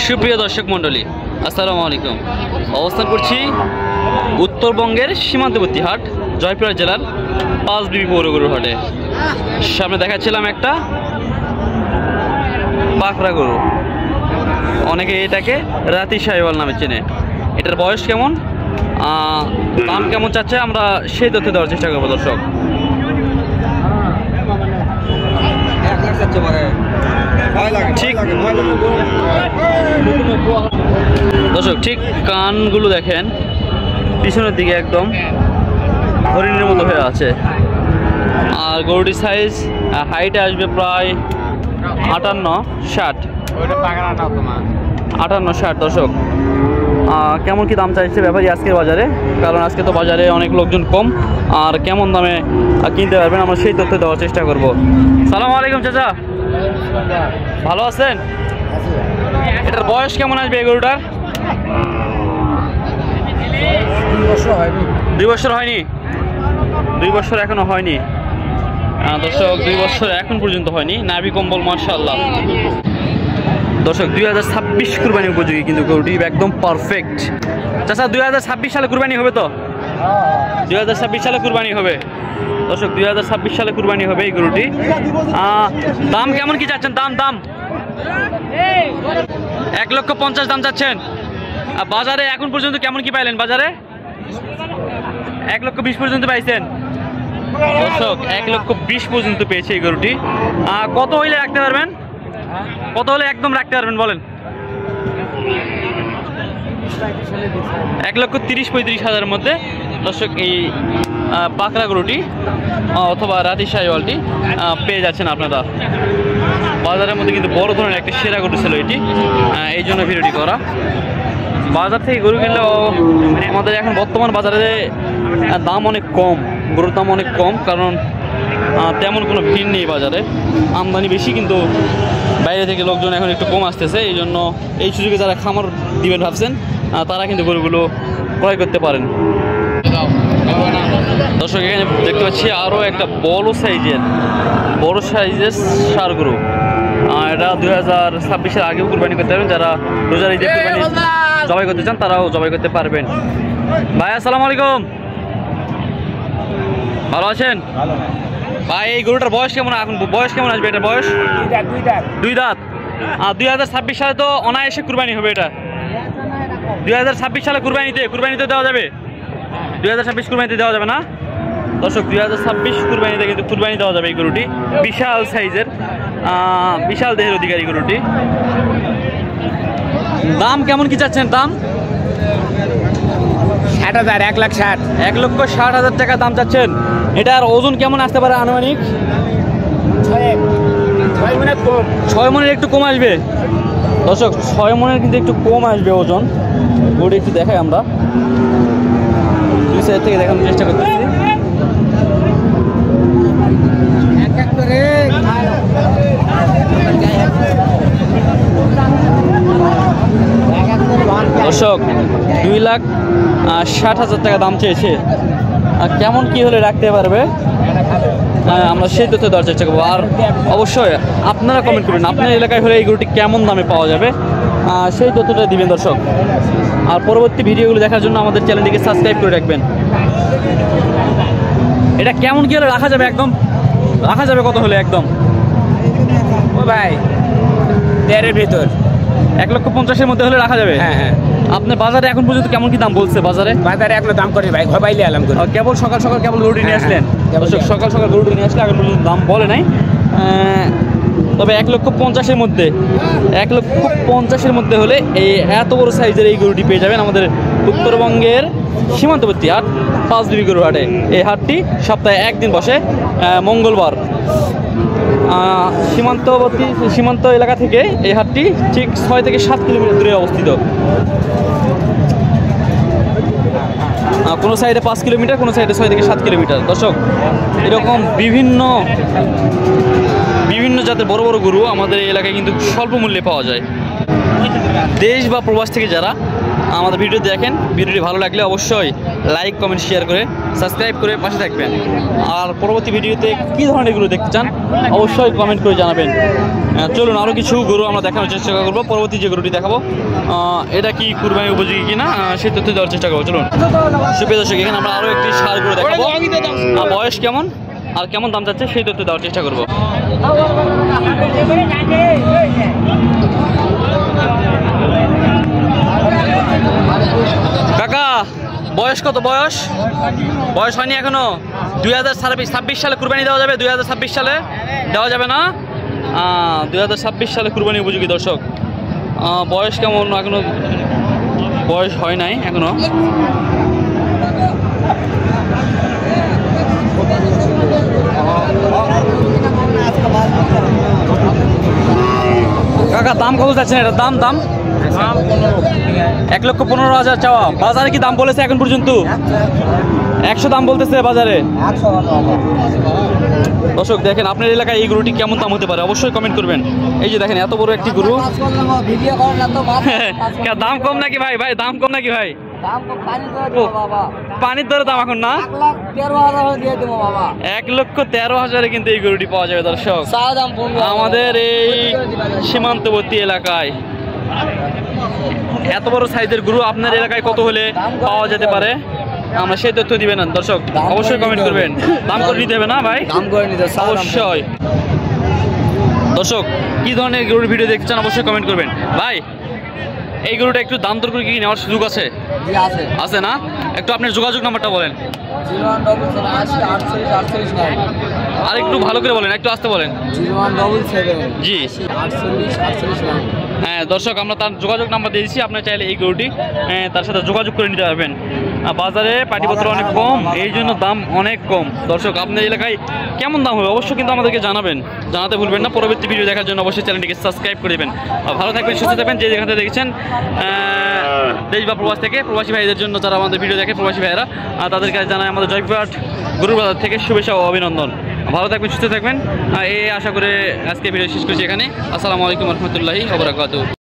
সুপ্রিয় দর্শক মণ্ডলী, আসসালামু আলাইকুম। অবস্থান করছি উত্তরবঙ্গের সীমান্তবর্তী হাট জয়পুরহাট জেলার পাঁচবিবি পৌর গরুর হাটে। সামনে দেখাচ্ছিলাম একটা পাকড়া গরু, অনেকে এটাকে রাতি শাহিওয়াল নামে চেনে। এটার বয়স কেমন, দাম কেমন চাচ্ছে, আমরা সেই তথ্য দেওয়ার চেষ্টা করবো। দর্শক ঠিক কানগুলো দেখেন, পিছনের দিকে একদম হরিণের মতো হয়ে আছে। আর গরুটির সাইজ হাইটে আসবে প্রায় 58-60। দর্শক কেমন কি দাম চাইছে ব্যাপারী আজকের বাজারে, কারণ আজকে তো বাজারে অনেক লোকজন কম, আর কেমন দামে কিনতে পারবেন আমরা সেই তথ্য দেওয়ার চেষ্টা করব। সালাম আলাইকুম চাচা, ভালো আছেন? এটার বয়স কেমন আসবে এই গরুটার? 2 বছর হয়নি? 2 বছর এখনো হয়নি দর্শক, 2 বছর এখন পর্যন্ত হয়নি। নাভি কম্বল মাশাআল্লাহ। দর্শক 2026 কুরবানি উপযোগী কিন্তু গরুটি একদম পারফেক্ট। চাচা 2026 সালে কুরবানি হবে তো? 2026 সালে কুরবানি হবে দর্শক, 2026 সালে কুরবানি হবে এই গরুটি। দাম কেমন কি চাচ্ছেন? দাম 1,50,000 দাম চাচ্ছেন। বাজারে এখন পর্যন্ত কেমন কি পাইলেন? বাজারে 1,20,000 পর্যন্ত পাইছেন দর্শক, 1,20,000 পর্যন্ত পেয়েছে এই গরুটি। কত হইলে রাখতে পারবেন? কত হলে একদম রাখতে পারবেন বলেন? 1,30,000-35,000 মধ্যে দর্শক এই পাকড়া গরুটি অথবা রাতি শাহিওয়ালটি পেয়ে যাচ্ছেন আপনারা। বাজারের মধ্যে কিন্তু বড় ধরনের একটা সেরা গরু ছিল এটি, এই জন্য ভিডিওটি করা। বাজার থেকে গরু কিনলেও আমাদের এখন বর্তমান বাজারে দাম অনেক কম, গরুর দাম অনেক কম, কারণ তেমন কোনো ভিড় নেই বাজারে, আমদানি বেশি, কিন্তু বাইরে থেকে লোকজন এখন একটু কম আসতেছে। এই জন্য এই সুযোগে যারা খামার দিবেন ভাবছেন তারা কিন্তু গরুগুলো ক্রয় করতে পারেন। দর্শক এখানে দেখতে পাচ্ছি আরও একটা বড় সাইজের ষাঁড় গরু। এটা 2026-এর আগেও কুরবানি করতে পারবেন, যারা রোজার ঈদে কুরবানি জবাই করতে চান তারাও জবাই করতে পারবেন। ভাই আসসালামু আলাইকুম, ভালো আছেন? ভাই এই গরুটার বয়স কেমন, এখন বয়স কেমন আসবে? এটার বয়স 2 দাঁত। 2026 সালে তো অনায়াসে কুরবানি হবে এটা। 2026 সালে কুরবানিতে দেওয়া যাবে? 2026 কুরবানিতে দেওয়া যাবে না দর্শক? 2026 কুরবানিতে কিন্তু কুরবানি দেওয়া যাবে এই গরুটি। বিশাল সাইজের, বিশাল দেহের অধিকারী গরুটি। দাম কেমন কি চাচ্ছেন? দাম 60,000, 1,60,000। 1,60,000 টাকা দাম চাচ্ছেন। এটার ওজন কেমন আসতে পারে আনুমানিক? 6 মনের কম। 6 মনের একটু কম আসবে দর্শক, 6 মনের কিন্তু একটু কম আসবে ওজন। গরুটি একটু দেখাই আমরা, দুই সাইড থেকে দেখানোর চেষ্টা করতেছি। দর্শক 2,60,000 টাকা দাম চেয়েছে। কেমন কি হলে রাখতে পারবে আমরা সেই তথ্য দেওয়ার চেষ্টা করবো। আর অবশ্যই আপনারা কমেন্ট করবেন আপনার এলাকায় হলে এই গরুটি কেমন দামে পাওয়া যাবে, সেই তথ্যটা দিবেন দর্শক। আর পরবর্তী ভিডিওগুলো দেখার জন্য আমাদের চ্যানেলটিকে সাবস্ক্রাইব করে রাখবেন। এটা কেমন কি হলে রাখা যাবে? একদম রাখা যাবে কত হলে একদম? ও ভাই 13 ভিতর, 1,50,000-এর মধ্যে হলে রাখা যাবে? হ্যাঁ। আপনার বাজারে এখন পর্যন্ত কেমন কি দাম বলছে? বাজারে এখনো দাম করে ভাই, ঘবাইলে আলাম করে। কেবল সকাল গরুটি নিয়ে আসলেন দর্শক, সকাল গরুটি নিয়ে আসলে এখন পর্যন্ত দাম বলে নাই। তবে 1,50,000-এর মধ্যে, 1,50,000-এর মধ্যে হলে এই এত বড় সাইজের এই গরুটি পেয়ে যাবেন আমাদের উত্তরবঙ্গের সীমান্তবর্তী হাট পাঁচবিবি গরুর হাটে। এই হাটটি সপ্তাহে একদিন বসে, মঙ্গলবার। সীমান্ত এলাকা থেকে এই হাটটি ঠিক 6 থেকে 7 কিলোমিটার দূরে অবস্থিত। কোনো সাইডে 5 কিলোমিটার, কোনো সাইডে 6 থেকে 7 কিলোমিটার। দর্শক এরকম বিভিন্ন জাতের বড় বড় গরু আমাদের এই এলাকায় কিন্তু স্বল্প মূল্যে পাওয়া যায়। দেশ বা প্রবাস থেকে যারা আমাদের ভিডিও দেখেন, ভিডিওটি ভালো লাগলে অবশ্যই লাইক, কমেন্ট, শেয়ার করে সাবস্ক্রাইব করে পাশে থাকবেন। আর পরবর্তী ভিডিওতে কী ধরনের গরু দেখতে চান অবশ্যই কমেন্ট করে জানাবেন। চলুন আরও কিছু গরু আমরা দেখানোর চেষ্টা করবো। পরবর্তী যে গরুটি দেখাবো এটা কি কুরবানি উপযোগী কিনা সেই তথ্য দেওয়ার চেষ্টা করবো। চলুন সুপ্রিয় দর্শক, এখানে আমরা আরও একটি ষাঁড় গরু দেখাবো। বয়স কেমন আর কেমন দাম যাচ্ছে সেই তথ্য দেওয়ার চেষ্টা করবো। কাকা বয়স কত? বয়স হয়নি এখনো? 2026 সালে কুরবানি দেওয়া যাবে? 2026 সালে দেওয়া যাবে না? 2026 সালে কুরবানি উপযোগী। দর্শক বয়স কেমন? এখনো বয়স হয় নাই এখনো। কাকা দাম কত যাচ্ছেন এটা? দাম 1,15,000 চাওয়া। বাজারে কি দাম বলেছে এখন পর্যন্ত? 100 দাম বলতেছে বাজারে। দর্শক দেখেন আপনার এলাকায় এই গরুটি কেমন দাম হতে পারে অবশ্যই কমেন্ট করবেন। এই যে দেখেন এত বড় একটি গরু। দাম কম নাকি ভাই? দাম কম নাকি ভাই? পানির দরে দাম এখন না? 1,13,000 কিন্তু এই গরুটি পাওয়া যাবে দর্শক আমাদের এই সীমান্তবর্তী এলাকায়। এত বড় সাইজের গরু আপনার এলাকায় কত হলে পাওয়া যেতে পারে আমরা সেই তথ্য দিবেন না দর্শক, অবশ্যই কমেন্ট করবেন। দাম করে নিতে হবে না ভাই? অবশ্যই। দর্শক কি ধরনের গরুর ভিডিও দেখতে চান অবশ্যই কমেন্ট করবেন। ভাই এই গরুটা একটু দাম দর করে কি নেওয়ার সুযোগ আছে? আছে না? একটু আপনার যোগাযোগ নাম্বারটা বলেন। আর একটু ভালো করে বলেন, একটু আসতে বলেন। জি হ্যাঁ দর্শক, আমরা তার যোগাযোগ নাম্বার দিয়েছি, আপনার চাইলে এই গরুটি তার সাথে যোগাযোগ করে নিতে পারবেন। বাজারে পাটিপত্র অনেক কম, এই জন্য দাম অনেক কম। দর্শক আপনার এলাকায় কেমন দাম হবে অবশ্যই কিন্তু আমাদেরকে জানাতে ভুলবেন না। পরবর্তী ভিডিও দেখার জন্য অবশ্যই চ্যানেলটিকে সাবস্ক্রাইব করে দেবেন। ভালো থাকবেন, সুস্থ থাকবেন। যে যেখান থেকে দেখছেন দেশ বা প্রবাস থেকে, প্রবাসী ভাইদের জন্য যারা আমাদের ভিডিও দেখে প্রবাসী ভাইয়েরা, তাদের কাছে জানাই আমাদের জয়পুরহাট গরুর বাজার থেকে শুভেচ্ছা ও অভিনন্দন। ভালো থাকবেন, সুস্থ থাকবেন এই আশা করে আজকে ভিডিও শেষ করছি এখানে। আসসালামু আলাইকুম রহমতুল্লাহি ওয়া বারাকাতুহু।